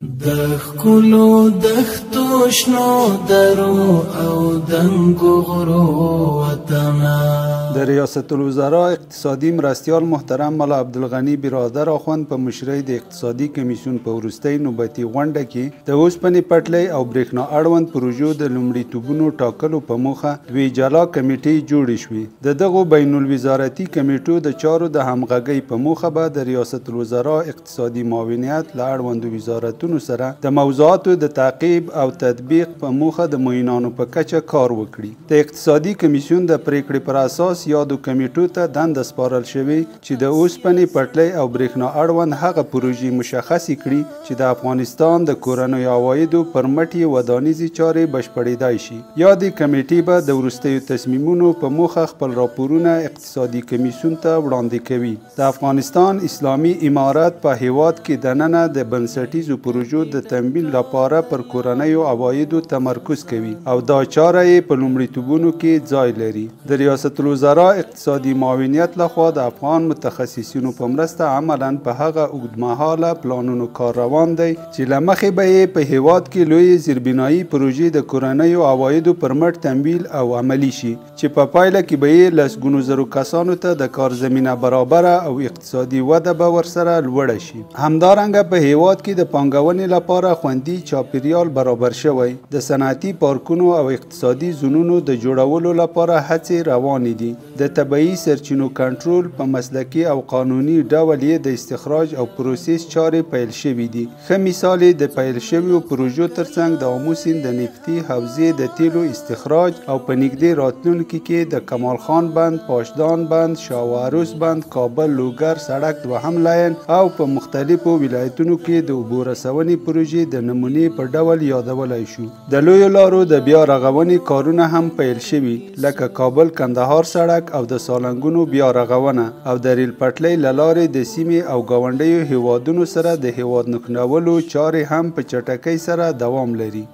د ښکلو دښتو شنو درو او دنګو غرو وطنه. د ریاست الوزرا اقتصادي مرستیال محترم ملا عبدالغني برادر اخوند په مشرۍ د اقتصادي کمیسیون په وروستۍ نوبتي غونډه کې د اوسپنې پټلۍ او برېښنا اړوند پروژو د لومړیتوبونو ټاکلو په موخه دوې جلا کمیټې جوړې شوې. د دغو بین الوزارتي کمیټو د چارو د همغږۍ په موخه به د ریاست الوزرا اقتصادي معاونیت له اړوندو وزارتونو سره د موضوعاتو د تعقیب او تطبیق په موخه د معینانو په کچه کار وکړي. د اقتصادي کمیسیون د پریکړې پر اساس یادو کمیټو ته دنده سپارل شوې چې د اوسپنې پټلۍ او برېښنا اړوند هغه پروژې مشخصې کړي چې د افغانستان د کورنیو عوایدو پر مټ یې ودانیزې چارې بشپړېدای شي. یادې کمیټې به د وروستیو تصمیمونو په موخه خپل راپورونه اقتصادي کمیسیون ته وړاندې کوي. د افغانستان اسلامي امارت په هیواد کې دننه د بنسټیزو پروژو د تمویل لپاره پر کورنیو عوایدو تمرکز کوي او دا چاره یې په لومړیتوبونو کې ځای لري. د ریاست الوزرا اقتصادي معاونیت لخوا د افغان متخصصینو په مرسته عملاً په هغه اوږدمهاله پلانونو کار روان دی چې له مخې به یې په هیواد کې لویې زیربنایي پروژې د کورنیو عوایدو پر مټ تمویل او عملي شي چې په پایله کې به یې لسګونو زرو کسانو ته د کار زمینه برابره او اقتصادي وده به ورسره لوړه شي. همدارنګه په هیواد کې د پانګونې لپاره خوندي چاپیریال برابر شوی. د صنعتي پارکونو او اقتصادي زونونو د جوړولو لپاره هڅې روانې دي. د طبیعي سرچینو کنټرول په مسلکي او قانوني ډول یې د استخراج او پروسس چارې پیل شوې دي. ښه مثال یې د پیل شویو پروژو ترڅنګ د آمو سیند د نفتي حوزې د تیلو استخراج او په نږدې راتلونکي کې د کمال خان بند، پاشدان بند، شاه و عروس بند، کابل لوګر سړک دوهم لاین او په مختلفو ولایتونو کې د اوبو رسونې پروژې د نمونې په ډول یادولی شو. د لویو لارو د بیا رغونې کارونه هم پیل شوي لکه کابل کندهار سړک او د سالنګونو بیا رغونه او د ریل پټلۍ له لارې د سیمې او ګاونډیو هیوادونو سره د هیواد نښلولو چارې هم په چټکۍ سره دوام لري.